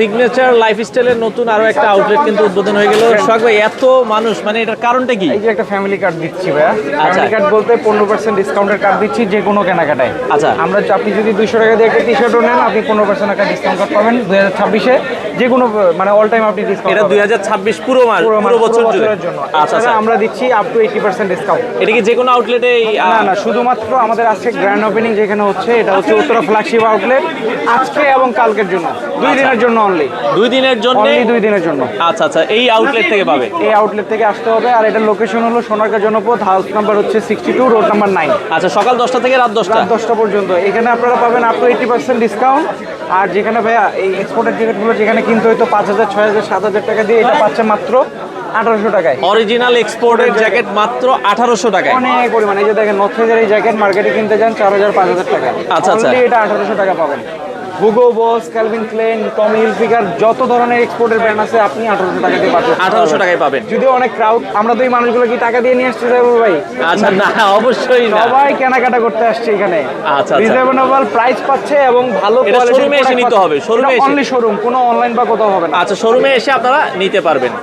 Signature লাইফস্টাইলের নতুন আরো একটা আউটলেট কিন্তু উদ্বোধন হয়ে গেল। সোহাগ ভাই, এত মানুষ, মানে এটার কারণটা কি? এই যে একটা ফ্যামিলি কার্ড দিচ্ছি ভাইয়া, ফ্যামিলি কার্ড বলতে 15% ডিসকাউন্টের কার্ড দিচ্ছি যে কোনো কেনাকাটায়। আচ্ছা। আপনি যদি 200 টাকা দিয়ে একটা টি শার্টও নেন, আপনি 15% একটা ডিসকাউন্ট কার্ড পাবেন 2026-এ, যে কোনো মানে অল টাইম আপনি ডিসকাউন্ট। এটা 2026 পুরো বছরের জন্য। আচ্ছা আচ্ছা, আমরা দিচ্ছি আপ টু 80% ডিসকাউন্ট। এটা কি যে কোনো আউটলেটে? না, শুধুমাত্র আমাদের আজকে গ্র্যান্ড ওপেনিং যেখানে হচ্ছে, এটা হচ্ছে উত্তরা ফ্ল্যাগশিপ আউটলেট, আজকে এবং কালকের জন্য, 2 দিনের জন্য অনলি। 2 দিনের জন্য? অনলি 2 দিনের জন্য। আচ্ছা আচ্ছা, এই আউটলেট থেকে পাবে? এই আউটলেট থেকে আসতে হবে। আর এটার লোকেশন হলো সোনারগাঁ জনপদ, হাউস নাম্বার হচ্ছে 62, রোড নাম্বার 9। আচ্ছা, সকাল 10টা থেকে রাত 10টা? রাত 10টা পর্যন্ত। এখানে আপনারা পাবেন আপ টু 80% ডিসকাউন্ট। আর যেখানে ভাইয়া এই এক্সপোর্টের জ্যাকেটগুলো যেখানে কিনতে হয়তো 5,000, 6,000, 7,000 টাকা দিয়ে, এটা পাচ্ছে মাত্র 1800 টাকায়। অরিজিনাল এক্সপোর্টের জ্যাকেট মাত্র 1800 টাকায়? অনেক পরিমাণ। এই যে দেখেন, নর্থ ফেজের এই জ্যাকেট মার্কেটে কিনতে যান 4,000, 5,000 টাকা। আচ্ছা আচ্ছা, এটা 1800 টাকা পাবেন। Hugo Boss, Calvin Klein, Tommy Hilfiger, যত ধরনের এক্সপোর্টের ব্র্যান্ড আছে আপনি 1800 টাকা দিয়ে পাচ্ছেন। 1800 টাকায় পাবেন। যদিও অনেক ক্রাউড, আমরা তো এই মানুষগুলো কি টাকা দিয়ে নিয়ে আসতে যাবো ভাই? আচ্ছা, না অবশ্যই না, সবাই কেনাকাটা করতে আসছে এখানে। আচ্ছা, রিজনেবল প্রাইস পাচ্ছে এবং ভালো কোয়ালিটির। শোরুমে এসে নিতে হবে? শোরুমে, অনলি শোরুম, কোনো অনলাইন বা কোথাও হবে না। আচ্ছা, শোরুমে এসে আপনারা নিতে পারবেন।